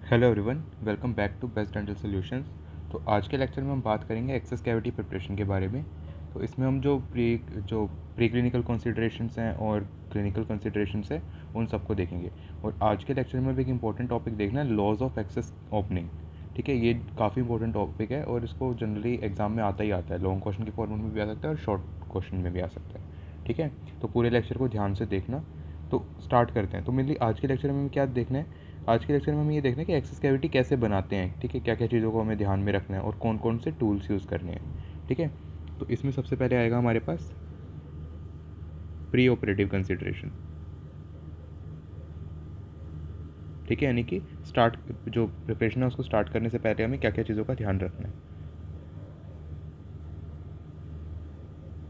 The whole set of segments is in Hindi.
Hello everyone, welcome back to Best Dental Solutions. तो आज के लेक्चर में हम बात करेंगे एक्सेस कैविटी प्रिपरेशन के बारे में। तो इसमें हम जो प्री क्लिनिकल कंसिडरेशंस हैं और क्लिनिकल कंसिडरेशंस हैं उन सबको देखेंगे। और आज के लेक्चर में भी एक इंपॉर्टेंट टॉपिक देखना है, लॉज ऑफ एक्सेस ओपनिंग। ठीक है, ये काफ़ी इंपॉर्टेंट टॉपिक है और इसको जनरली एग्जाम में आता ही आता है। लॉन्ग क्वेश्चन के फॉर्मेट में भी आ सकता है और शॉर्ट क्वेश्चन में भी आ सकता है। ठीक है, तो पूरे लेक्चर को ध्यान से देखना। तो स्टार्ट करते हैं। तो मेनली आज के लेक्चर में हमें क्या देखना है, आज के लेक्चर में हमें ये देखना है कि एक्सेस कैविटी कैसे बनाते हैं। ठीक है, क्या क्या चीज़ों को हमें ध्यान में रखना है और कौन कौन से टूल्स यूज़ करने हैं। ठीक है, तो इसमें सबसे पहले आएगा हमारे पास प्री ऑपरेटिव कंसिडरेशन। ठीक है, यानी कि स्टार्ट जो प्रिपरेशन है उसको स्टार्ट करने से पहले हमें क्या क्या चीज़ों का ध्यान रखना है।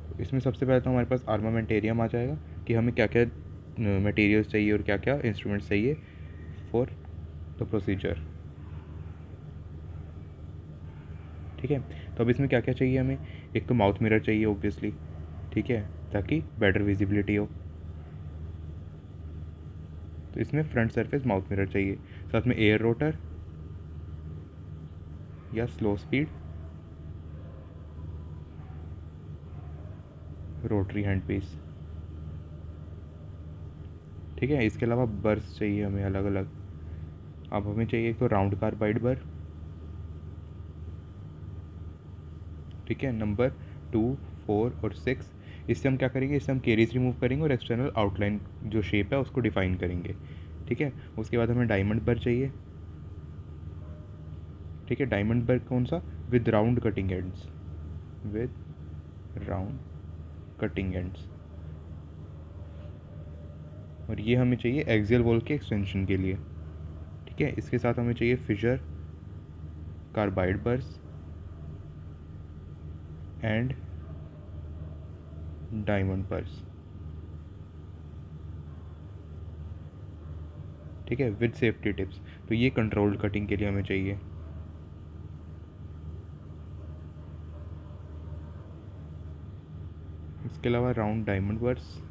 तो इसमें सबसे पहले तो हमारे पास आर्मामेंटेरियम आ जाएगा कि हमें क्या क्या मटेरियल्स चाहिए और क्या क्या इंस्ट्रूमेंट्स चाहिए फॉर द प्रोसीजर। ठीक है, तो अब इसमें क्या क्या चाहिए हमें। एक तो माउथ मिरर चाहिए ऑब्वियसली। ठीक है, ताकि बेटर विजिबिलिटी हो। तो इसमें फ्रंट सरफेस माउथ मिरर चाहिए, साथ में एयर रोटर या slow speed rotary handpiece. ठीक है, इसके अलावा बर्स चाहिए हमें अलग अलग। अब हमें चाहिए एक तो राउंड कार्बाइड बर। ठीक है, नंबर 2, 4 और 6। इससे हम क्या करेंगे, इससे हम केरीज रिमूव करेंगे और एक्सटर्नल आउटलाइन जो शेप है उसको डिफाइन करेंगे। ठीक है, उसके बाद हमें डायमंड बर चाहिए। ठीक है, डायमंड बर कौन सा, with round cutting ends, with round cutting ends. और ये हमें चाहिए एक्सियल वॉल के एक्सटेंशन के लिए। ठीक है, इसके साथ हमें चाहिए fissure carbide burs and diamond burs. ठीक है, विद सेफ्टी टिप्स। तो ये कंट्रोल्ड कटिंग के लिए हमें चाहिए। इसके अलावा राउंड डायमंड बर्स।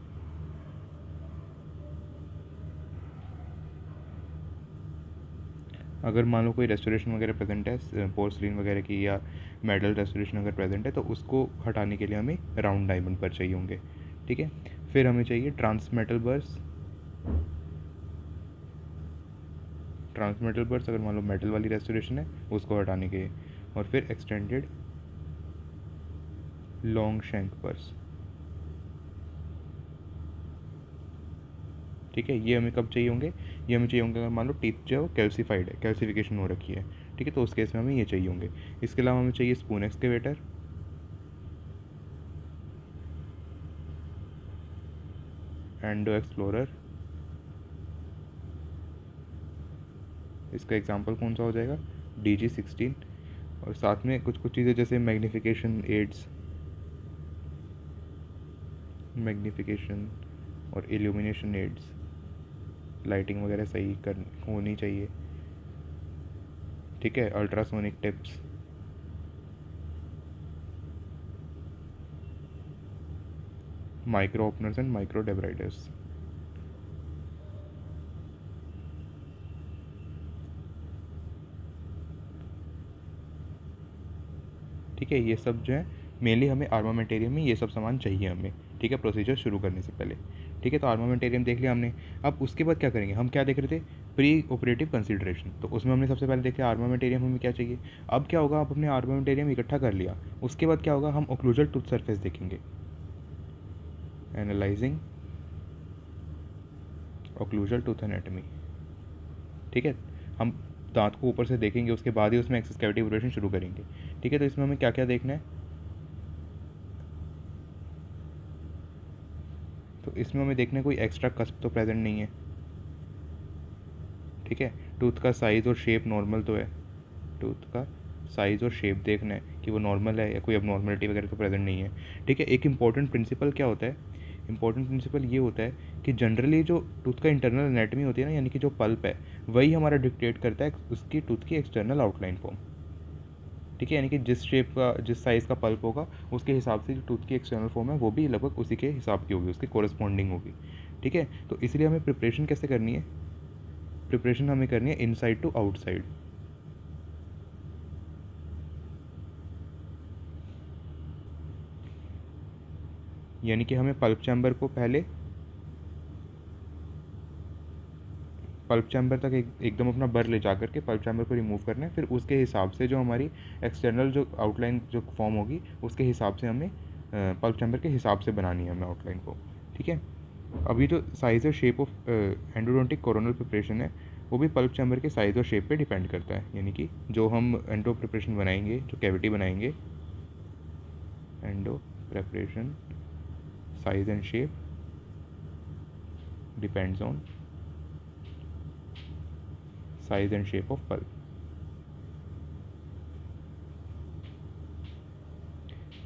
अगर मान लो कोई रेस्टोरेशन वगैरह प्रेजेंट है पोर्सलिन वगैरह की, या मेडल रेस्टोरेशन अगर प्रेजेंट है, तो उसको हटाने के लिए हमें राउंड डायमंड पर चाहिए होंगे। ठीक है, फिर हमें चाहिए ट्रांसमेटल बर्स। ट्रांसमेटल बर्स अगर मान लो मेटल वाली रेस्टोरेशन है उसको हटाने के लिए। और फिर एक्सटेंडेड लॉन्ग शैंक बर्स। ठीक है, ये हमें कब चाहिए होंगे, ये हमें चाहिए होंगे अगर मान लो टीथ जो कैल्सीफाइड है, कैल्सिफिकेशन हो रखी है। ठीक है, तो उस केस में हमें ये चाहिए होंगे। इसके अलावा हमें चाहिए स्पून एक्सकेवेटर, एंडो एक्सप्लोरर। इसका एग्जांपल कौन सा हो जाएगा, DG16। और साथ में कुछ कुछ चीज़ें जैसे मैग्नीफिकेशन एड्स, मैग्नीफिकेशन और इल्यूमिनेशन एड्स, लाइटिंग वगैरह सही कर होनी चाहिए। ठीक है, ultrasonic tips, micro openers and micro debriders. ठीक है, ये सब जो है मेनली हमें आर्मामेंटेरियम में ये सब सामान चाहिए हमें। ठीक है, प्रोसीजर शुरू करने से पहले। ठीक है, तो आर्मामेंटेरियम देख लिया हमने। अब उसके बाद क्या करेंगे, हम क्या देख रहे थे, प्री ऑपरेटिव कंसिडरेशन। तो उसमें हमने सबसे पहले देखा आर्मामेंटेरियम हमें क्या चाहिए। अब क्या होगा, अब हमने आर्मामेंटेरियम इकट्ठा कर लिया, उसके बाद क्या होगा, हम ओक्लूजल टूथ सरफेस देखेंगे। Analysing occlusal tooth anatomy. ठीक है, हम दांत को ऊपर से देखेंगे, उसके बाद ही उसमें एक्सेस कैविटी प्रिपरेशन शुरू करेंगे। ठीक है, तो इसमें हमें क्या क्या देखना है, तो इसमें हमें देखना है कोई एक्स्ट्रा कस्प तो प्रेजेंट नहीं है। ठीक है, टूथ का साइज़ और शेप नॉर्मल तो है। टूथ का साइज़ और शेप देखना है कि वो नॉर्मल है या कोई अबनॉर्मलिटी वगैरह तो प्रेजेंट नहीं है। ठीक है, एक इंपॉर्टेंट प्रिंसिपल क्या होता है, इंपॉर्टेंट प्रिंसिपल ये होता है कि जनरली जो टूथ का इंटरनल एनाटमी होती है ना, यानी कि जो पल्प है, वही हमारा डिक्टेट करता है उसकी टूथ की एक्सटर्नल आउटलाइन फॉर्म। ठीक है, यानी कि जिस शेप का जिस साइज़ का पल्प होगा उसके हिसाब से जो टूथ की एक्सटर्नल फॉर्म है वो भी लगभग उसी के हिसाब की होगी, उसकी कोरस्पॉन्डिंग होगी। ठीक है, तो इसलिए हमें प्रिपरेशन कैसे करनी है, प्रिपरेशन हमें करनी है इनसाइड टू आउटसाइड। यानी कि हमें पल्प चैम्बर को पहले पल्प चैम्बर तक एकदम अपना बर ले जा करके पल्प चैम्बर को रिमूव करना है, फिर उसके हिसाब से जो हमारी एक्सटर्नल जो आउटलाइन जो फॉर्म होगी उसके हिसाब से हमें पल्प चैम्बर के हिसाब से बनानी है हमें आउटलाइन को। ठीक है, अभी जो साइज़ और shape of endodontic coronal preparation है वो भी पल्प चैम्बर के साइज़ और शेप पे डिपेंड करता है। यानी कि जो हम एंडो प्रिपरेशन बनाएंगे, जो कैविटी बनाएंगे, endo preparation size and shape depends on size and shape of pulp.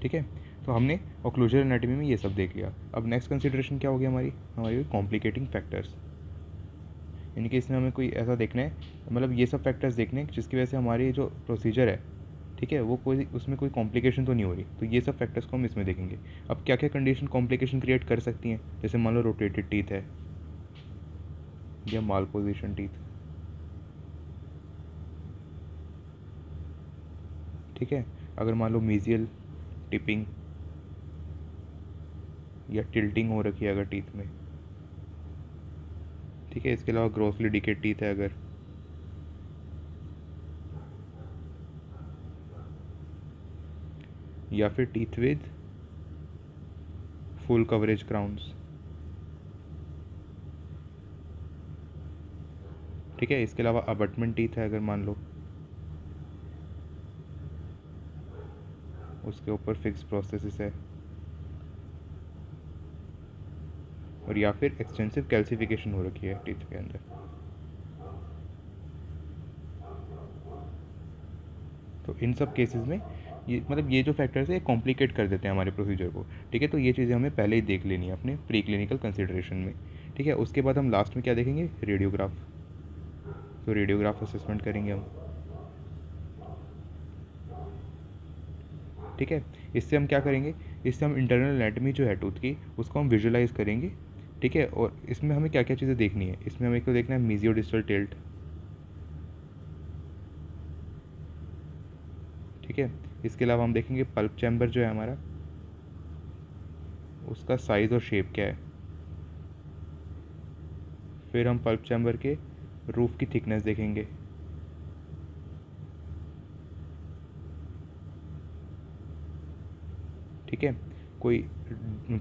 ठीक है, तो हमने ओक्लूजर एनाटॉमी में ये सब देख लिया। अब नेक्स्ट कंसिडरेशन क्या होगी हमारी कॉम्प्लिकेटिंग फैक्टर्स। यानी कि इसमें हमें कोई ऐसा देखना है, मतलब ये सब फैक्टर्स देखने हैं जिसकी वजह से हमारी जो प्रोसीजर है, ठीक है, वो कोई उसमें कोई कॉम्प्लिकेशन तो नहीं हो रही। तो ये सब फैक्टर्स को हम इसमें देखेंगे। अब क्या क्या कंडीशन कॉम्प्लिकेशन क्रिएट कर सकती हैं, जैसे मान लो रोटेटेड टीथ है या माल पोजिशन टीथ। ठीक है, अगर मान लो मीजियल टिपिंग या टिल्टिंग हो रखी है अगर टीथ में। ठीक है, इसके अलावा ग्रोसली डिकेड टीथ है अगर, या फिर teeth with full coverage crowns. ठीक है, इसके अलावा अबटमेंट टीथ है अगर मान लो, उसके ऊपर फिक्स प्रोस्थेसिस है, और या फिर एक्सटेंसिव कैल्सिफिकेशन हो रखी है टीथ के अंदर। तो इन सब केसेस में ये मतलब ये जो फैक्टर्स है ये कॉम्प्लिकेट कर देते हैं हमारे प्रोसीजर को। ठीक है, तो ये चीज़ें हमें पहले ही देख लेनी है अपने प्री क्लिनिकल कंसिडरेशन में। ठीक है, उसके बाद हम लास्ट में क्या देखेंगे, रेडियोग्राफ। तो रेडियोग्राफ असेसमेंट करेंगे हम। ठीक है, इससे हम क्या करेंगे, इससे हम इंटरनल एनाटॉमी जो है टूथ की उसको हम विजुलाइज करेंगे। ठीक है, और इसमें हमें क्या क्या चीज़ें देखनी है, इसमें हमें एक तो देखना है मीजियो डिस्टल टिल्ट। ठीक है, इसके अलावा हम देखेंगे पल्प चैम्बर जो है हमारा, उसका साइज़ और शेप क्या है। फिर हम पल्प चैम्बर के रूफ की थिकनेस देखेंगे। ठीक है, कोई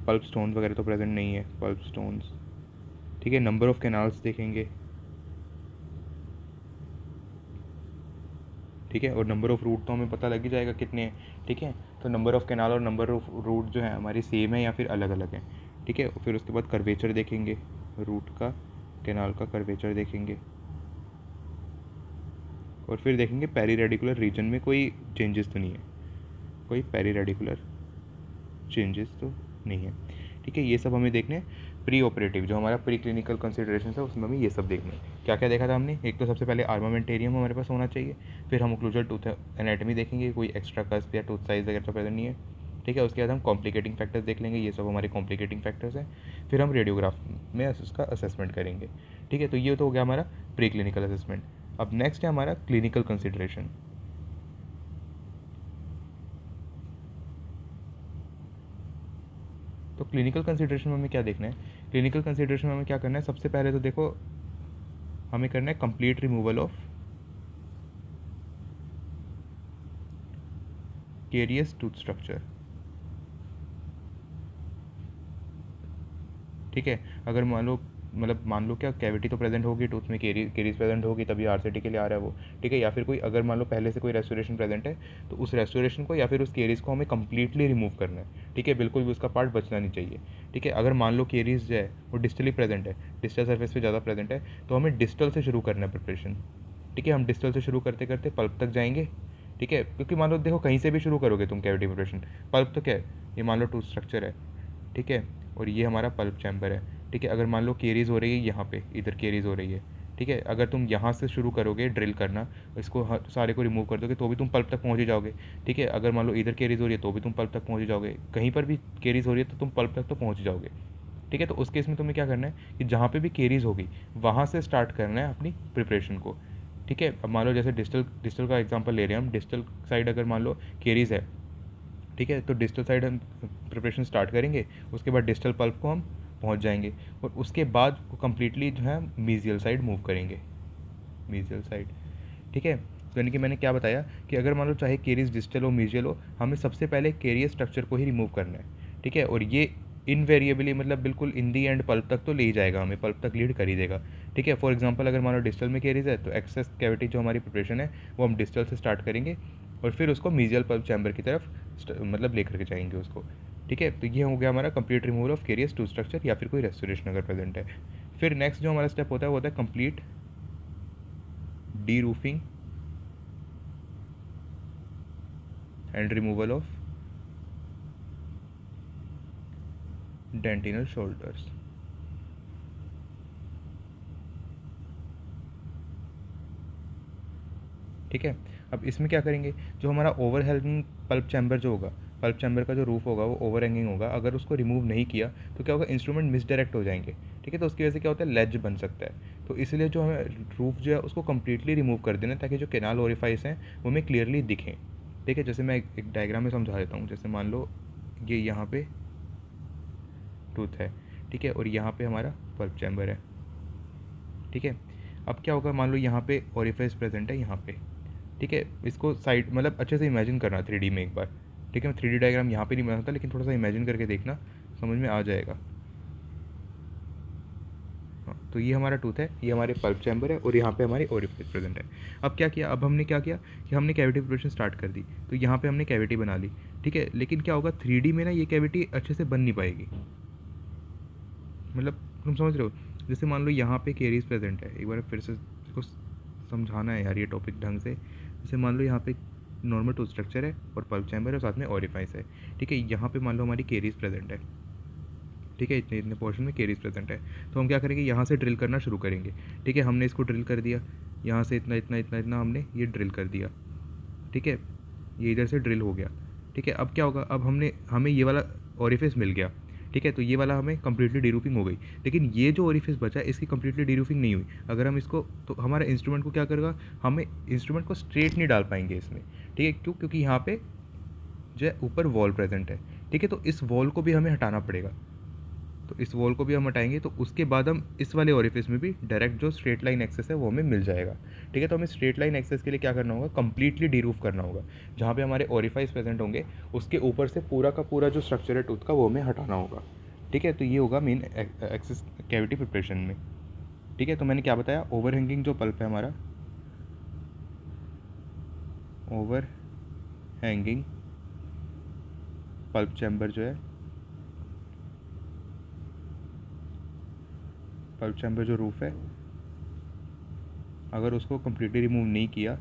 पल्प स्टोन्स वगैरह तो प्रेजेंट नहीं है, पल्प स्टोन्स। ठीक है, नंबर ऑफ कैनाल्स देखेंगे। ठीक है, और नंबर ऑफ़ रूट तो हमें पता लग ही जाएगा कितने हैं। ठीक है, तो नंबर ऑफ़ कैनाल और नंबर ऑफ़ रूट जो है हमारी सेम है या फिर अलग अलग है। ठीक है, फिर उसके बाद कर्वेचर देखेंगे, रूट का, कैनाल का कर्वेचर देखेंगे, और फिर देखेंगे पेरी रेडिकुलर रीजन में कोई चेंजेस तो नहीं है, कोई पेरी रेडिकुलर चेंजेस तो नहीं है। ठीक है, ये सब हमें देखने प्री ऑपरेटिव जो हमारा प्री क्लिनिकल कंसिडरेशन है उसमें हमें ये सब देखना है। क्या क्या देखा था हमने, एक तो सबसे पहले आर्मामेंटेरियम हमारे पास होना चाहिए। फिर हम ओक्लूजल टूथ एनाटॉमी देखेंगे, कोई एक्स्ट्रा कस्प या टूथ साइज वगैरह तो प्रेजेंट नहीं है। ठीक है, उसके बाद हम कॉम्प्लिकेटिंग फैक्टर्स देख लेंगे, ये सब हमारे कॉम्प्लिकेटिंग फैक्टर्स हैं। फिर हम रेडियोग्राफ में उसका असेसमेंट करेंगे। ठीक है, तो ये तो हो गया हमारा प्री क्लिनिकल असेसमेंट। अब नेक्स्ट है हमारा क्लिनिकल कंसिडरेशन। तो क्लिनिकल कंसिडरेशन में हमें क्या देखना है, क्लिनिकल कंसिडरेशन में हमें क्या करना है, सबसे पहले तो देखो हमें करना है complete removal of carious tooth structure. ठीक है, अगर मान लो क्या कैविटी तो प्रेजेंट होगी टूथ में, केरीज प्रेजेंट होगी तभी आरसीटी के लिए आ रहा है वो। ठीक है, या फिर कोई अगर मान लो पहले से कोई रेस्टोरेशन प्रेजेंट है तो उस रेस्टोरेशन को या फिर उस केरीज को हमें कंप्लीटली रिमूव करना है। ठीक है, बिल्कुल भी उसका पार्ट बचना नहीं चाहिए। ठीक है, अगर मान लो केरीज जो है वो डिस्टली प्रेजेंट है, डिस्टल सर्फेस पे ज़्यादा प्रेजेंट है, तो हमें डिस्टल से शुरू करना है प्रिपरेशन। ठीक है, हम डिस्टल से शुरू करते करते पल्प तक जाएंगे। ठीक है, क्योंकि मान लो देखो कहीं से भी शुरू करोगे तुम कैविटी प्रिपरेशन, पल्प तो क्या है, ये मान लो टूथ स्ट्रक्चर है। ठीक है, और ये हमारा पल्प चैम्बर है। ठीक है, अगर मान लो केरीज हो रही है यहाँ पे, इधर केरीज हो रही है। ठीक है, अगर तुम यहाँ से शुरू करोगे ड्रिल करना, इसको सारे को रिमूव कर दोगे तो भी तुम पल्प तक पहुँच ही जाओगे। ठीक है, अगर मान लो इधर केरीज हो रही है तो भी तुम पल्प तक पहुँच ही जाओगे, कहीं पर भी केरीज हो रही है तो तुम पल्प तक तो पहुँच ही जाओगे। ठीक है। तो उस केस में तुम्हें क्या करना है कि जहाँ पे भी केरीज होगी वहाँ से स्टार्ट करना है अपनी प्रिपरेशन को। ठीक है। अब मान लो जैसे डिस्टल डिस्टल का एग्जांपल ले रहे हैं हम, डिस्टल साइड अगर मान लो केरीज है, ठीक है, तो डिस्टल साइड हम प्रिपरेशन स्टार्ट करेंगे, उसके बाद डिस्टल पल्प को हम पहुंच जाएंगे और उसके बाद कम्प्लीटली जो है मीजियल साइड मूव करेंगे, मीजियल साइड। ठीक है। तो यानी कि मैंने क्या बताया कि अगर मान लो चाहे केरीज डिस्टल हो मीजियल हो, हमें सबसे पहले केरियर स्ट्रक्चर को ही रिमूव करना है। ठीक है। और ये इनवेरिएबली मतलब बिल्कुल इन दी एंड पल्प तक तो ले ही जाएगा, हमें पल्प तक लीड कर ही देगा। ठीक है। फॉर एग्जांपल अगर मान लो डिस्टल में केरीज है तो एक्सेस कैविटी जो हमारी प्रिपरेशन है वो हम डिस्टल से स्टार्ट करेंगे और फिर उसको मीजियल पल्प चैम्बर की तरफ मतलब लेकर के जाएंगे उसको। ठीक है। तो ये हो गया हमारा complete removal of carious tooth structure या फिर कोई रेस्टोरेशन अगर प्रेजेंट है। फिर नेक्स्ट जो हमारा स्टेप होता है वो होता है complete deroofing and removal of dentinal shoulders. ठीक है। अब इसमें क्या करेंगे, जो हमारा ओवर हैंगिंग पल्प चैम्बर जो होगा, पल्प चैम्बर का जो रूफ होगा वो ओवर हैंगिंग होगा, अगर उसको रिमूव नहीं किया तो क्या होगा, इंस्ट्रूमेंट मिसडायरेक्ट हो जाएंगे। ठीक है। तो उसकी वजह से क्या होता है, लेज बन सकता है। तो इसलिए जो हमें रूफ जो है उसको कम्प्लीटली रिमूव कर देना ताकि जो कैनाल ओरिफाइस हैं वो हमें क्लियरली दिखें। ठीक है। जैसे मैं एक डायग्राम में समझा देता हूँ। जैसे मान लो ये यहाँ पे टूथ है, ठीक है, और यहाँ पे हमारा पल्प चैम्बर है। ठीक है। अब क्या होगा, मान लो यहाँ पे ओरिफाइस प्रेजेंट है यहाँ पे। ठीक है। इसको साइड मतलब अच्छे से इमेजिन करना 3D में एक बार। ठीक है। मैं 3D डायग्राम यहाँ पे नहीं बनाता लेकिन थोड़ा सा इमेजिन करके देखना, समझ में आ जाएगा। हाँ, तो ये हमारा टूथ है, ये हमारे पल्प चैम्बर है और यहाँ पे हमारी ओरिफाइस प्रेजेंट है। अब क्या किया, अब हमने क्या किया कि हमने कैविटी प्रिपरेशन स्टार्ट कर दी। तो यहाँ पे हमने कैविटी बना ली। ठीक है। लेकिन क्या होगा, 3D में ना ये कैविटी अच्छे से बन नहीं पाएगी। मतलब तुम समझ रहे हो, जैसे मान लो यहाँ पे केरीज प्रेजेंट है, एक बार फिर से इसको समझाना है यार ये टॉपिक ढंग से। जैसे मान लो यहाँ पे नॉर्मल टूथ स्ट्रक्चर है और पल्प चैम्बर है और साथ में ओरिफाइस है। ठीक है। यहाँ पे मान लो हमारी केरीज प्रेजेंट है। ठीक है। इतने इतने पोर्शन में केरीज प्रेजेंट है। तो हम क्या करेंगे, यहाँ से ड्रिल करना शुरू करेंगे। ठीक है। हमने इसको ड्रिल कर दिया, यहाँ से इतना इतना इतना इतना हमने ये ड्रिल कर दिया। ठीक है। ये इधर से ड्रिल हो गया। ठीक है। अब क्या होगा, अब हमें ये वाला ओरिफिस मिल गया। ठीक है। तो ये वाला हमें कम्प्लीटली डीरूफिंग हो गई, लेकिन ये जो ओरिफिस बचा इसकी कम्प्लीटली डीरूफिंग नहीं हुई। अगर हम इसको, तो हमारा इंस्ट्रूमेंट को क्या करेगा, हमें इंस्ट्रूमेंट को स्ट्रेट नहीं डाल पाएंगे इसमें। ठीक है। क्यों, क्योंकि यहाँ पे जो है ऊपर वॉल प्रेजेंट है। ठीक है। तो इस वॉल को भी हमें हटाना पड़ेगा। तो इस वॉल को भी हम हटाएंगे तो उसके बाद हम इस वाले ओरिफिस में भी डायरेक्ट जो स्ट्रेट लाइन एक्सेस है वो हमें मिल जाएगा। ठीक है। तो हमें स्ट्रेट लाइन एक्सेस के लिए क्या करना होगा, कंप्लीटली डीरूफ करना होगा। जहाँ पे हमारे ओरिफाइस प्रेजेंट होंगे उसके ऊपर से पूरा का पूरा जो स्ट्रक्चर है टूथ का वो हमें हटाना होगा। ठीक है। तो ये होगा मेन एक्सेस कैविटी प्रिपरेशन में। ठीक है। तो मैंने क्या बताया, ओवर हैंगिंग जो पल्प है हमारा, ओवर हैंगिंग पल्प चैम्बर जो है, पल्प चैम्बर जो रूफ है, अगर उसको कम्प्लीटली रिमूव नहीं किया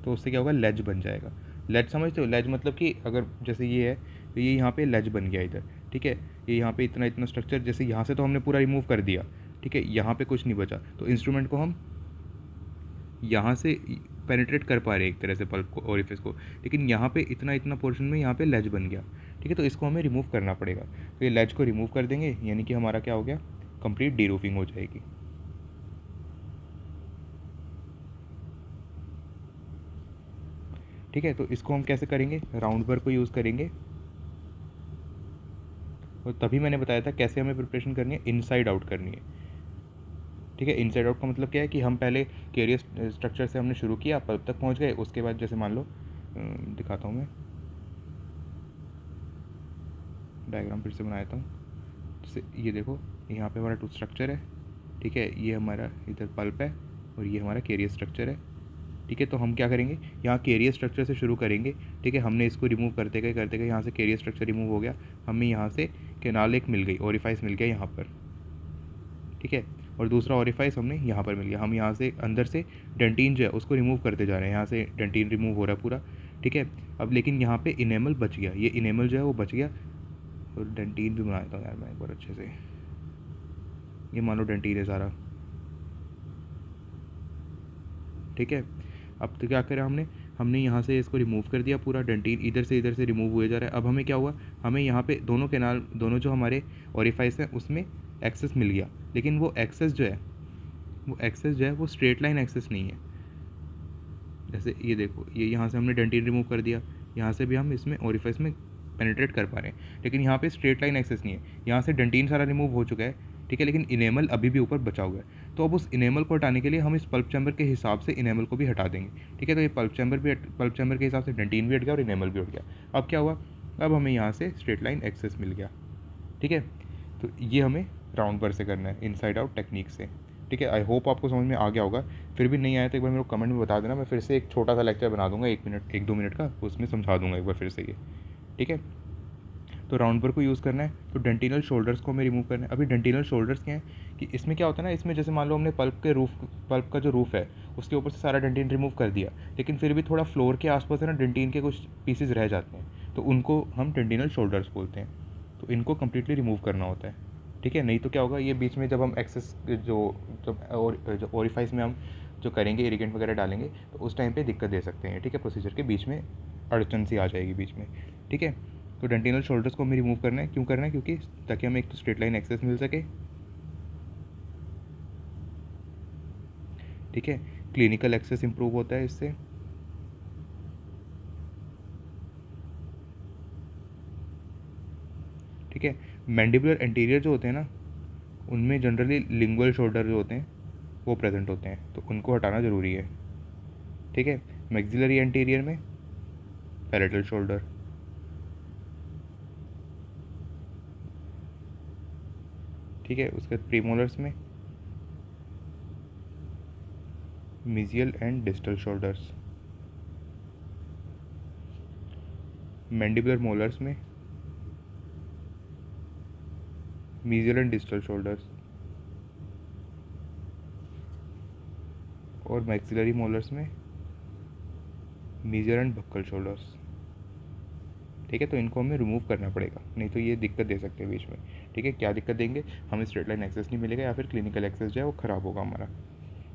तो उससे क्या होगा, लेज बन जाएगा। लेज समझते हो, लेज मतलब कि अगर जैसे ये है तो ये यहाँ पे लेज बन गया इधर। ठीक है। ये यहाँ पे इतना इतना स्ट्रक्चर, जैसे यहाँ से तो हमने पूरा रिमूव कर दिया। ठीक है। यहाँ पे कुछ नहीं बचा तो इंस्ट्रूमेंट को हम यहाँ से पेनिट्रेट कर पा रहे हैं एक तरह से पल्प को, ओरिफिस को, लेकिन यहाँ पे इतना इतना पोर्शन में यहाँ पे लेज बन गया। ठीक है। तो इसको हमें रिमूव करना पड़ेगा। तो ये लेज को रिमूव कर देंगे, यानी कि हमारा क्या हो गया, कंप्लीट डीरूफिंग हो जाएगी। ठीक है। तो इसको हम कैसे करेंगे, राउंड बर को यूज़ करेंगे। और तभी मैंने बताया था कैसे हमें प्रिपरेशन करनी है, इनसाइड आउट करनी है। ठीक है। इनसाइड आउट का मतलब क्या है कि हम पहले केरियस स्ट्रक्चर से हमने शुरू किया, पल्प तक पहुंच गए, उसके बाद जैसे मान लो दिखाता हूँ मैं डायग्राम फिर से बना देता हूँ। जैसे ये देखो, यहाँ पे हमारा टूथ स्ट्रक्चर है। ठीक है। ये हमारा इधर पल्प है और ये हमारा केरियस स्ट्रक्चर है। ठीक है। तो हम क्या करेंगे, यहाँ केरियर स्ट्रक्चर से शुरू करेंगे। ठीक है। हमने इसको रिमूव करते गए यहाँ से केरियर स्ट्रक्चर रिमूव हो गया, हमें यहाँ से केनाल एक मिल गई, ओरिफाइस मिल गया यहाँ पर। ठीक है। और दूसरा ओरिफाइस हमने यहाँ पर मिल गया, हम यहाँ से अंदर से डेंटीन जो है उसको रिमूव करते जा रहे हैं, यहाँ से डेंटीन रिमूव हो रहा है पूरा। ठीक है। अब लेकिन यहाँ पे इनेमल बच गया, ये इनेमल जो है वो बच गया। और डेंटीन भी बना देता हूँ यार मैं एक बार अच्छे से। ये मान लो डेंटीन है सारा। ठीक है। अब तो क्या करा हमने, हमने यहाँ से इसको रिमूव कर दिया, पूरा डेंटिन इधर से रिमूव हुए जा रहा है। अब हमें क्या हुआ, हमें यहाँ पे दोनों जो हमारे ओरिफाइस हैं उसमें एक्सेस मिल गया, लेकिन वो एक्सेस जो है वो स्ट्रेट लाइन एक्सेस नहीं है। जैसे ये देखो, ये यहाँ से हमने डेंटिन रिमूव कर दिया, यहाँ से भी हम इसमें ओरिफाइस में पेनिट्रेट कर पा रहे हैं, लेकिन यहाँ पे स्ट्रेट लाइन एक्सेस नहीं है। यहाँ से डेंटिन सारा रिमूव हो चुका है, ठीक है, लेकिन इनेमल अभी भी ऊपर बचा हुआ है। तो अब उस इनेमल को हटाने के लिए हम इस पल्प चैम्बर के हिसाब से इनेमल को भी हटा देंगे, ठीक है। तो ये पल्प चैम्बर के हिसाब से डेंटिन भी हट गया और इनेमल भी हट गया। अब क्या हुआ, अब हमें यहाँ से स्ट्रेट लाइन एक्सेस मिल गया, ठीक है। तो ये हमें राउंड बर से करना है इनसाइड आउट टेक्निक से, ठीक है। आई होप आपको समझ में आ गया होगा। फिर भी नहीं आया तो एक बार मेरे को कमेंट में बता देना, मैं फिर से एक छोटा सा लेक्चर बना दूंगा 1-2 मिनट का, उसमें समझा दूंगा एक बार फिर से ये, ठीक है। तो राउंड बर को यूज़ करना है, तो डेंटिनल शोल्डर्स को हमें रिमूव करना है। अभी डेंटिनल शोल्डर्स क्या है कि इसमें क्या होता है ना, इसमें जैसे मान लो हमने पल्प का जो रूफ़ है उसके ऊपर से सारा डेंटिन रिमूव कर दिया, लेकिन फिर भी थोड़ा फ्लोर के आसपास है ना डेंटिन के कुछ पीसेज रह जाते हैं, तो उनको हम डेंटिनल शोल्डर्स बोलते हैं। तो इनको कम्प्लीटली रिमूव करना होता है, ठीक है। नहीं तो क्या होगा, ये बीच में जब हम एक्सेस जो ओरिफाइस में हम जो करेंगे इरिगेंट वगैरह डालेंगे, तो उस टाइम पे दिक्कत दे सकते हैं, ठीक है। प्रोसीजर के बीच में अड़चन सी आ जाएगी बीच में, ठीक है। तो डेंटिनल शोल्डर्स को हमें रिमूव करना है, क्यों करना है, क्योंकि ताकि हमें एक तो स्ट्रेट लाइन एक्सेस मिल सके, ठीक है। क्लिनिकल एक्सेस इंप्रूव होता है इससे, ठीक है। मैंडिबुलर एंटीरियर जो होते हैं ना, उनमें जनरली लिंगुअल शोल्डर जो होते हैं वो प्रेजेंट होते हैं, तो उनको हटाना ज़रूरी है, ठीक है। मैक्सिलरी एंटीरियर में पैलेटल शोल्डर, ठीक है। उसके बाद प्रीमोलर्स में mesial and distal shoulders, mandibular molars में मीजियल एंड डिस्टल शोल्डर्स, और मैक्सिलरी मोलर्स में मीजियल एंड बक्कल शोल्डर्स, ठीक है। तो इनको हमें रिमूव करना पड़ेगा, नहीं तो ये दिक्कत दे सकते हैं बीच में, ठीक है। क्या दिक्कत देंगे, हमें स्ट्रेट लाइन एक्सेस नहीं मिलेगा, या फिर क्लिनिकल एक्सेस जो है वो ख़राब होगा हमारा,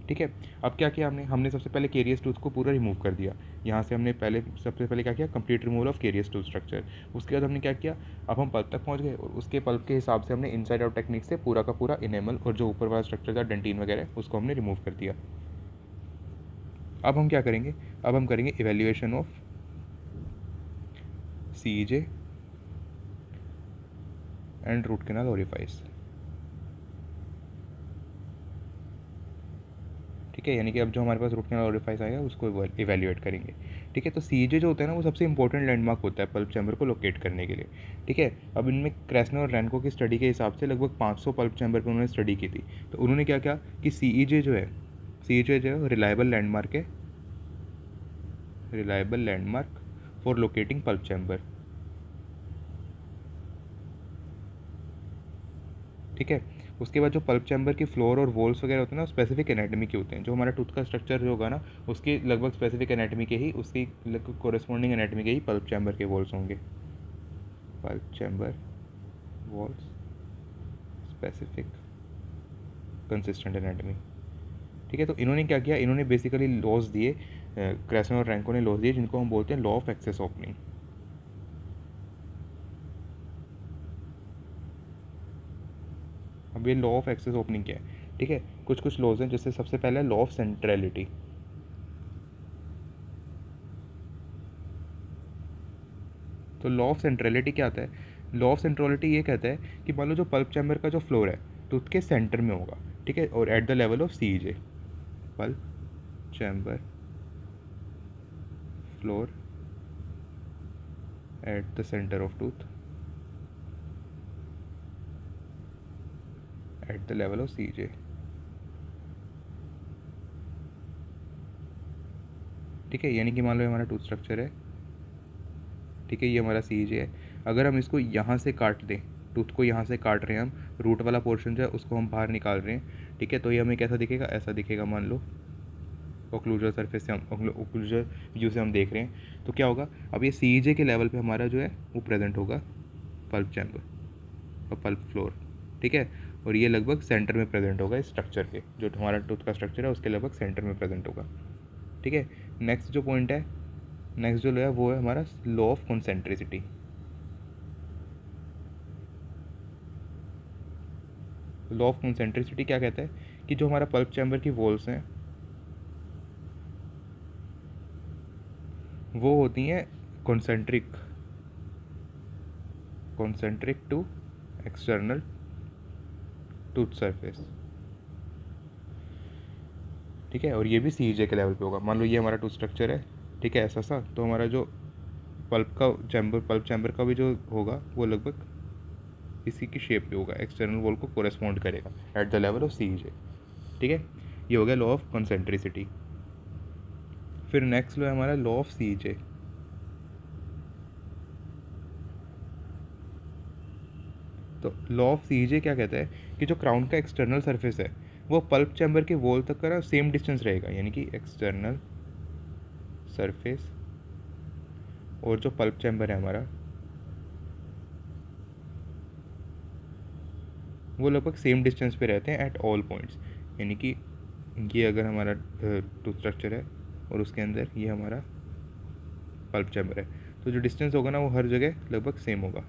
ठीक है। अब क्या किया हमने सबसे पहले केरियस टूथ को पूरा रिमूव कर दिया। यहाँ से हमने सबसे पहले क्या किया, complete removal of carious tooth structure. उसके बाद हमने क्या किया, अब हम पल्प तक पहुँच गए, और उसके पल्प के हिसाब से हमने इनसाइड आउट टेक्निक से पूरा का पूरा इनेमल और जो ऊपर वाला स्ट्रक्चर था डेंटिन वगैरह उसको हमने रिमूव कर दिया। अब हम क्या करेंगे, अब हम करेंगे evaluation of CEJ and root canal orifice, ठीक है। यानी कि अब जो हमारे पास रूट कैनाल ओरिफाइस आएगा उसको इवेल्युएट करेंगे, ठीक है। तो CEJ जो होता है ना, वो सबसे इंपॉर्टेंट लैंडमार्क होता है पल्प चैम्बर को लोकेट करने के लिए, ठीक है। अब इनमें क्रेसनर और रैनको की स्टडी के हिसाब से लगभग 500 पल्प चैम्बर पर उन्होंने स्टडी की थी। तो उन्होंने क्या किया कि CEJ जो है रिलायबल लैंडमार्क है, reliable landmark for locating pulp chamber, ठीक है। उसके बाद जो पल्प चैम्बर की फ्लोर और वॉल्स वगैरह होते हैं ना, स्पेसिफिक एनाटमी के होते हैं। जो हमारा टूथ का स्ट्रक्चर जो होगा ना, उसके लगभग स्पेसिफिक एनाटमी के ही, उसकी कोरेस्पॉन्डिंग एनाटमी के ही पल्प चैम्बर के वॉल्स होंगे, pulp chamber walls specific consistent anatomy, ठीक है। तो इन्होंने क्या किया, इन्होंने बेसिकली लॉज दिए, क्रेसनर और रैंको ने लॉज दिए, जिनको हम बोलते हैं लॉ ऑफ एक्सेस ओपनिंग। अब ये लॉ ऑफ एक्सेस ओपनिंग क्या है, ठीक है। कुछ लॉज हैं, जैसे सबसे पहले लॉ ऑफ सेंट्रलिटी। तो लॉ ऑफ सेंट्रलिटी क्या आता है, लॉ ऑफ सेंट्रलिटी ये कहता है कि मान लो जो पल्प चैम्बर का जो फ्लोर है टूथ के सेंटर में होगा, ठीक है, और eight the level of CEJ, pulp chamber floor at the centre of tooth eight the level of CEJ, ठीक है। यानी कि मान लो हमारा टूथ स्ट्रक्चर है, ठीक है, ये हमारा CEJ है। अगर हम इसको यहाँ से काट दें, टूथ को यहाँ से काट रहे हैं हम, रूट वाला पोर्शन जो है उसको हम बाहर निकाल रहे हैं, ठीक है, तो ये हमें कैसा दिखेगा, ऐसा दिखेगा। मान लो ओक्लूजर सरफेस से हम ओक्लूजर व्यू से हम देख रहे हैं, तो क्या होगा, अब ये CEJ के लेवल पे हमारा जो है वो प्रेजेंट होगा पल्प चैम्बर और पल्प फ्लोर, ठीक है। और ये लगभग सेंटर में प्रेजेंट होगा इस स्ट्रक्चर के, जो हमारा टूथ का स्ट्रक्चर है उसके लगभग सेंटर में प्रेजेंट होगा, ठीक है। नेक्स्ट जो पॉइंट है नेक्स्ट जो लॉ है वो है हमारा लॉ ऑफ कॉन्सेंट्रिसिटी। लॉ ऑफ कॉन्सेंट्रिसिटी क्या कहता है कि जो हमारा पल्प चैम्बर की वॉल्स हैं वो होती हैं concentric to external tooth surface, ठीक है। और ये भी सी जे के लेवल पे होगा। मान लो ये हमारा टूथ स्ट्रक्चर है, ठीक है, ऐसा सा, तो हमारा जो पल्प चैम्बर का भी जो होगा वो लगभग इसी की शेप पे होगा, एक्सटर्नल वॉल को कोरेस्पॉन्ड करेगा eight the level of C जे, ठीक है। ये हो गया लॉ ऑफ कॉन्सेंट्रिसिटी। फिर नेक्स्ट लॉ है हमारा लॉ ऑफ सी जे। तो लॉ ऑफ सी जे क्या कहता है कि जो क्राउन का एक्सटर्नल सरफेस है वो पल्प चैम्बर के वॉल तक का सेम डिस्टेंस रहेगा, यानी कि एक्सटर्नल सरफेस और जो पल्प चैम्बर है हमारा वो लगभग सेम डिस्टेंस पे रहते हैं एट ऑल पॉइंट्स। यानी कि ये अगर हमारा टूथ स्ट्रक्चर है और उसके अंदर ये हमारा पल्प चैम्बर है, तो जो डिस्टेंस होगा ना वो हर जगह लगभग सेम होगा।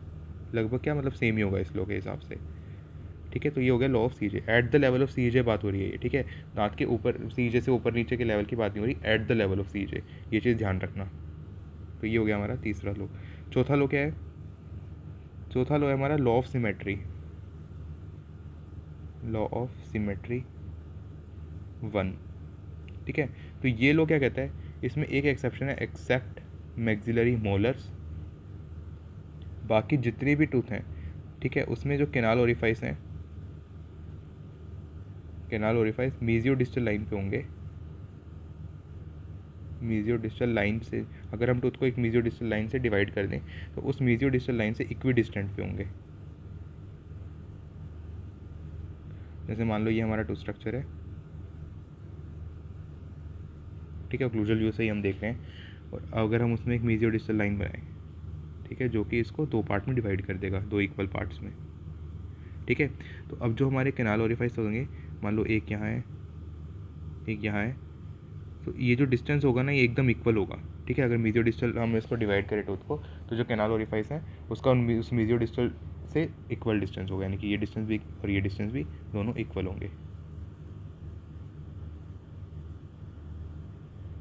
लगभग क्या मतलब सेम ही होगा इस लॉ के हिसाब से, ठीक है। तो ये हो गया law of C J. At the level of C J बात हो रही है ये, ठीक है। दांत के ऊपर सी जे से ऊपर नीचे के लेवल की बात नहीं हो रही, eight the level of C जे, ये चीज़ ध्यान रखना। तो ये हो गया हमारा तीसरा लॉ। चौथा लॉ क्या है? चौथा लॉ है हमारा law of symmetry. Law of symmetry 1, ठीक है। तो ये लॉ क्या कहता है, इसमें एक एक्सेप्शन है, एक्सेप्ट मैक्सिलरी मोलर्स। बाकी जितने भी टूथ हैं, ठीक है, उसमें जो केनाल ओरिफाइस हैं, केनाल ओरिफाइस मीजियो डिस्टल लाइन पे होंगे। मीजियो डिस्टल लाइन से अगर हम टूथ को एक मीजियो डिस्टल लाइन से डिवाइड कर दें तो उस मीजियो डिस्टल लाइन से इक्वी डिस्टेंट पे होंगे। जैसे मान लो ये हमारा टूथ स्ट्रक्चर है, ठीक है, ओक्लूजल व्यू से ही हम देख रहे हैं। और अगर हम उसमें एक मीजियो डिस्टल लाइन बनाएं, ठीक है, जो कि इसको दो पार्ट में डिवाइड कर देगा, दो इक्वल पार्ट्स में, ठीक है। तो अब जो हमारे केनाल ओरिफाइस होंगे, मान लो एक यहाँ है एक यहाँ है, तो ये जो डिस्टेंस होगा ना ये एकदम इक्वल होगा, ठीक है। अगर मीजियो डिस्टल हम इसको डिवाइड करें टूथ को, तो जो केनाल ओरिफाइस है उसका उस मीजियो डिस्टल से इक्वल डिस्टेंस होगा, यानी कि ये डिस्टेंस भी और ये डिस्टेंस भी दोनों इक्वल होंगे,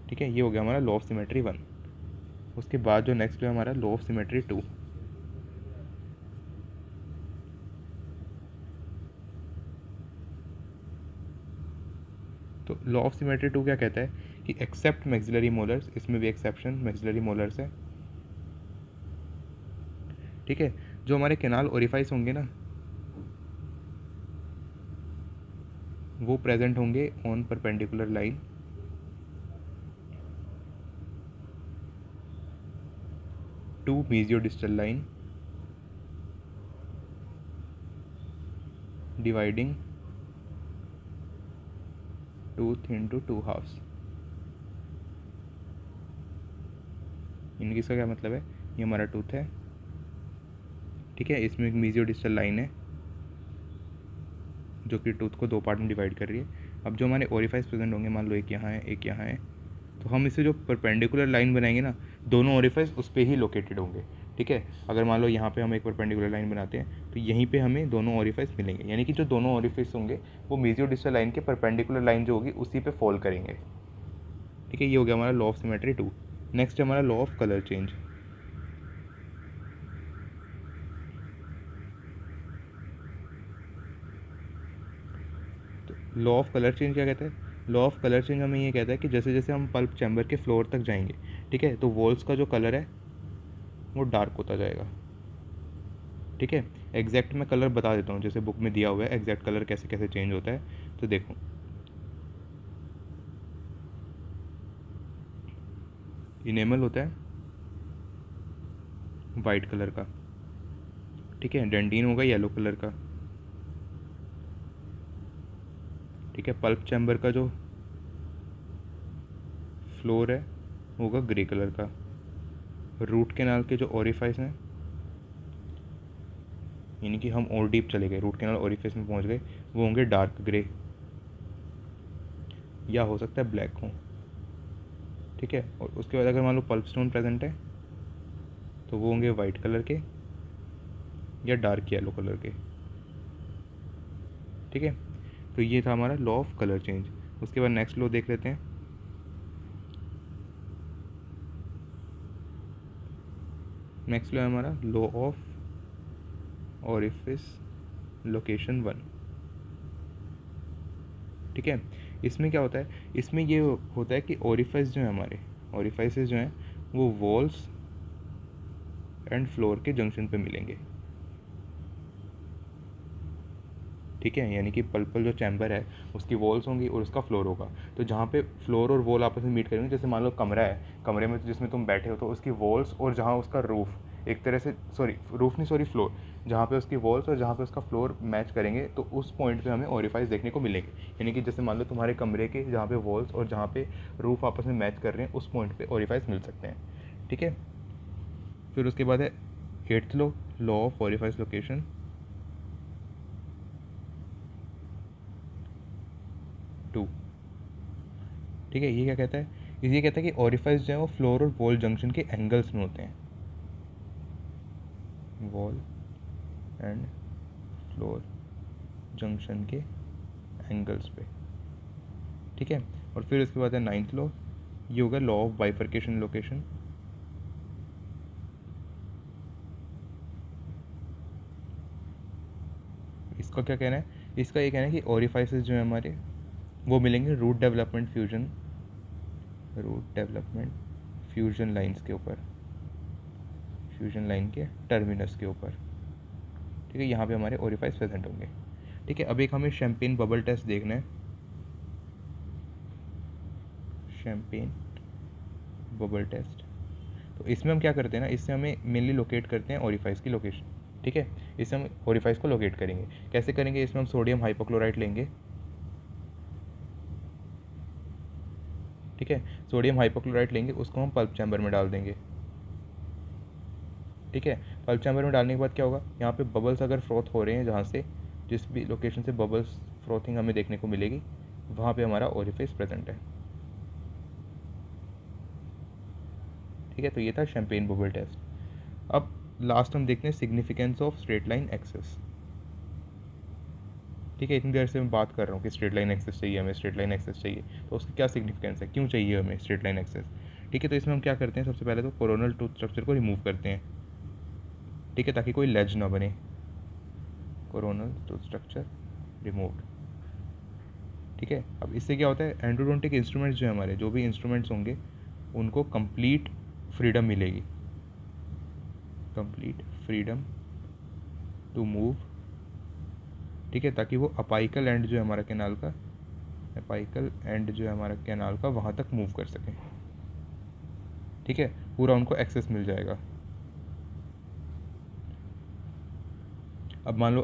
ठीक है। ये हो गया हमारा लॉ ऑफ सिमेट्री 1। उसके बाद जो नेक्स्ट है हमारा लॉ ऑफ सिमेट्री 2। तो लॉ ऑफ सिमेट्री 2 क्या कहता है कि एक्सेप्ट मैक्सिलरी मोलर्स, इसमें भी एक्सेप्शन मैक्सिलरी मोलर्स है, ठीक है। जो हमारे केनाल ओरिफाइस होंगे ना वो प्रेजेंट होंगे on perpendicular line to mesio distal line dividing tooth into two halfs. इनकी इसका क्या मतलब है, ये हमारा टूथ है, ठीक है, इसमें एक मीजियो डिस्टल लाइन है जो कि टूथ को दो पार्ट में डिवाइड कर रही है। अब जो हमारे ओरिफाइस प्रेजेंट होंगे, मान लो एक यहाँ है एक यहाँ है, तो हम इसे जो परपेंडिकुलर लाइन बनाएंगे ना, दोनों ओरिफाइस उस पर ही लोकेटेड होंगे, ठीक है। अगर मान लो यहाँ पे हम एक परपेंडिकुलर लाइन बनाते हैं तो यहीं पे हमें दोनों ओरिफाइस मिलेंगे, यानी कि जो दोनों ओरिफाइस होंगे वो मीजियो डिस्टल लाइन के परपेंडिकुलर लाइन जो होगी उसी पे फॉल करेंगे, ठीक है। ये हो गया हमारा लॉ ऑफ सिमेट्री 2। नेक्स्ट हमारा लॉ ऑफ कलर चेंज। तो लॉ ऑफ कलर चेंज क्या कहता है? लॉ ऑफ कलर चेंज हमें ये कहता है कि जैसे जैसे हम पल्प चैम्बर के फ्लोर तक जाएंगे, ठीक है, तो वॉल्स का जो कलर है वो डार्क होता जाएगा, ठीक है। एग्जैक्ट मैं कलर बता देता हूँ, जैसे बुक में दिया हुआ है एग्जैक्ट कलर कैसे कैसे चेंज होता है। तो देखो, इनेमल होता है वाइट कलर का, ठीक है, डेंटिन होगा येलो कलर का, ठीक है। पल्प चैम्बर का जो फ्लोर है होगा ग्रे कलर का। रूट कैनाल के जो ओरिफाइस हैं, यानी कि हम और डीप चले गए, रूट कैनाल ओरिफाइस में पहुंच गए, वो होंगे डार्क ग्रे या हो सकता है ब्लैक हो, ठीक है। और उसके बाद अगर मान लो पल्प स्टोन प्रेजेंट है तो वो होंगे वाइट कलर के या डार्क येलो कलर के। ठीक है, तो ये था हमारा लॉ ऑफ कलर चेंज। उसके बाद नेक्स्ट लॉ देख लेते हैं। नेक्स्ट लॉ है हमारा लॉ ऑफ ओरिफिस लोकेशन 1। ठीक है, इसमें क्या होता है, इसमें ये होता है कि ओरिफाइस जो है हमारे ओरिफाइसेस जो हैं वो वॉल्स एंड फ्लोर के जंक्शन पे मिलेंगे। ठीक है, यानी कि पल्पल जो चैम्बर है उसकी वॉल्स होंगी और उसका फ्लोर होगा। तो जहाँ पे फ्लोर और वॉल आपस में मीट करेंगे, जैसे मान लो कमरा है, कमरे में जिसमें तुम बैठे हो तो उसकी वॉल्स और जहाँ उसका रूफ एक तरह से फ्लोर, जहाँ पे उसकी वॉल्स और जहाँ पे उसका फ्लोर मैच करेंगे तो उस पॉइंट पे हमें ओरिफाइस देखने को मिलेंगे। यानी कि जैसे मान लो तुम्हारे कमरे के जहाँ पे वॉल्स और जहाँ पे रूफ आपस में मैच कर रहे हैं उस पॉइंट पे ओरिफाइस मिल सकते हैं। ठीक है, फिर उसके बाद है eighth law of orifice location. Two. ठीक है, ये क्या कहता है, ये कहता है कि ओरिफाइस जो है वो फ्लोर और वॉल जंक्शन के एंगल्स में होते हैं। वॉल एंड फ्लोर जंक्शन के एंगल्स पे। ठीक है, और फिर उसके बाद है नाइन्थ लॉ, ये होगा लॉ ऑफ बाइफर्केशन लोकेशन। इसका क्या कहना है, इसका ये कहना है कि ओरिफाइसेस जो है हमारे वो मिलेंगे रूट डेवलपमेंट फ्यूजन लाइंस के ऊपर, फ्यूजन लाइन के टर्मिनस के ऊपर। ठीक है, यहाँ पे हमारे ओरिफाइस प्रेजेंट होंगे। ठीक है, अब एक हमें शैम्पेन बबल टेस्ट देखना है। शैम्पेन बबल टेस्ट, तो इसमें हम क्या करते हैं ना, इससे हमें मेनली लोकेट करते हैं ओरिफाइस की लोकेशन। ठीक है, इससे हम ओरिफाइस को लोकेट करेंगे। कैसे करेंगे, इसमें हम सोडियम हाइपोक्लोराइट लेंगे। ठीक है, सोडियम हाइपोक्लोराइट लेंगे, उसको हम पल्प चैम्बर में डाल देंगे। ठीक है, पल्प चैम्बर में डालने के बाद क्या होगा, यहाँ पे बबल्स अगर फ्रोथ हो रहे हैं, जहाँ से जिस भी लोकेशन से बबल्स फ्रोथिंग हमें देखने को मिलेगी वहाँ पे हमारा ओरिफाइस प्रेजेंट है। ठीक है, तो ये था शैम्पेन बबल टेस्ट। अब लास्ट हम देखते हैं significance of straight line access. ठीक है, इतनी देर से मैं बात कर रहा हूँ कि स्ट्रेट लाइन एक्सेस चाहिए हमें, स्ट्रेट लाइन एक्सेस चाहिए, तो उसकी क्या सिग्निफिकेंस है, क्यों चाहिए हमें स्ट्रेट लाइन एक्सेस। ठीक है, तो इसमें हम क्या करते हैं, सबसे पहले तो कोरोनल टूथ स्ट्रक्चर को रिमूव करते हैं। ठीक है, ताकि कोई लेज ना बने। Coronal tooth structure removed. ठीक है, अब इससे क्या होता है, एंडोडोंटिक इंस्ट्रूमेंट्स जो है हमारे, जो भी इंस्ट्रूमेंट्स होंगे उनको कंप्लीट फ्रीडम मिलेगी, कंप्लीट फ्रीडम टू मूव। ठीक है, ताकि वो अपाइकल एंड जो है हमारा कैनाल का, अपाइकल एंड जो है हमारा कैनाल का वहाँ तक मूव कर सकें। ठीक है, पूरा उनको एक्सेस मिल जाएगा। अब मान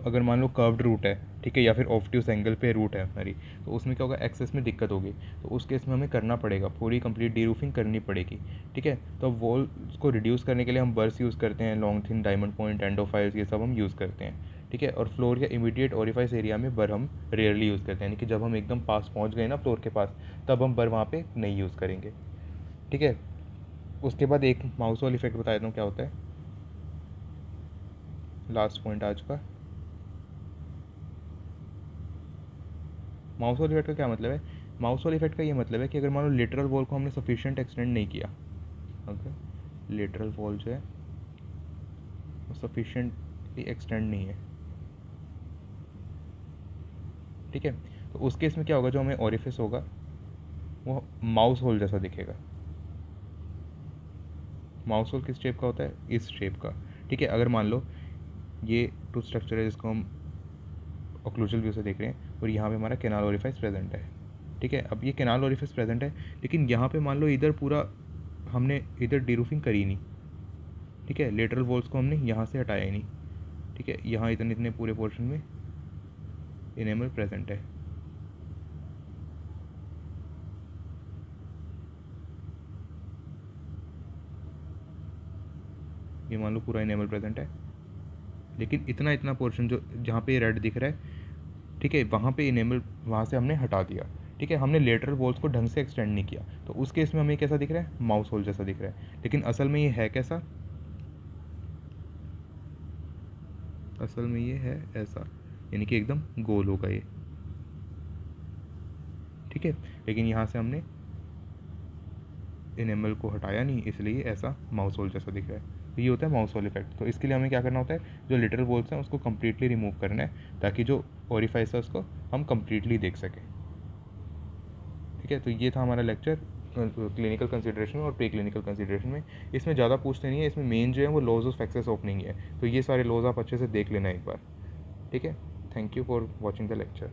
लो कर्व्ड रूट है, ठीक है, या फिर ऑब्ट्यूस एंगल पे रूट है हमारी, तो उसमें क्या होगा, एक्सेस में दिक्कत होगी। तो उस केस में हमें करना पड़ेगा, पूरी कंप्लीट डी रूफिंग करनी पड़ेगी। ठीक है, तो अब वॉल को रिड्यूस करने के लिए हम बर्स यूज़ करते हैं, लॉन्ग थिन डायमंड पॉइंट एंडोफाइल्स, ये सब हम यूज़ करते हैं। ठीक है, और फ्लोर या इमीडिएट ओरिफाइस एरिया में बर हम रेयरली यूज़ करते हैं, यानी कि जब हम एकदम पास पहुँच गए ना फ्लोर के पास, तब हम बर वहाँ पर नहीं यूज़ करेंगे। ठीक है, उसके बाद एक माउस वॉल इफेक्ट बता देता हूँ क्या होता है, लास्ट पॉइंट आज का। माउस वॉल इफेक्ट का क्या मतलब है, माउस वॉल इफेक्ट का ये मतलब है कि अगर मान लो लिटरल वॉल को हमने सफिशिएंट एक्सटेंड नहीं किया, अगर लिटरल वॉल जो है वो सफिशिएंटली एक्सटेंड नहीं है, ठीक है, तो उस केस में क्या होगा, जो हमें ओरिफिस होगा वो माउस होल जैसा दिखेगा। माउस होल किस शेप का होता है, इस शेप का। ठीक है, अगर मान लो ये टू स्ट्रक्चर है जिसको हम ओक्लूजल व्यू से देख रहे हैं, और यहाँ पे हमारा कैनाल ओरिफाइस प्रेजेंट है। ठीक है, अब ये कैनाल ओरिफाइस प्रेजेंट है, लेकिन यहाँ पे मान लो इधर पूरा हमने इधर डीरूफिंग करी नहीं। ठीक है, लेटरल वॉल्स को हमने यहाँ से हटाया ही नहीं। ठीक है, यहाँ इतने इतने पूरे पोर्शन में इनेमल प्रेजेंट है। ये मान लो पूरा इनेमल प्रेजेंट है, लेकिन इतना इतना पोर्शन जो जहाँ पे रेड दिख रहा है, ठीक है, वहाँ पे इनेमल वहाँ से हमने हटा दिया। ठीक है, हमने लेटरल वॉल्स को ढंग से एक्सटेंड नहीं किया, तो उस केस में हमें कैसा दिख रहा है, माउस होल जैसा दिख रहा है। लेकिन असल में ये है कैसा, असल में ये है ऐसा, यानी कि एकदम गोल होगा ये, ठीक है। लेकिन यहाँ से हमने इनेमल को हटाया नहीं, इसलिए ऐसा माउस होल जैसा दिख रहा है। तो ये होता है माउस होल इफेक्ट। तो इसके लिए हमें क्या करना होता है, जो लिटरल वॉल्स हैं उसको कम्प्लीटली रिमूव करना है, ताकि जो ओरिफाइस है उसको हम कम्प्लीटली देख सकें, ठीक है। तो ये था हमारा लेक्चर क्लिनिकल कंसिडरेशन और प्री क्लिनिकल कंसिडरेशन में। इसमें ज़्यादा पूछते नहीं है, इसमें मेन जो है वो लॉज ऑफ एक्सेस ओपनिंग है। तो ये सारे लॉज आप अच्छे से देख लेना एक बार, ठीक है। Thank you for watching the lecture.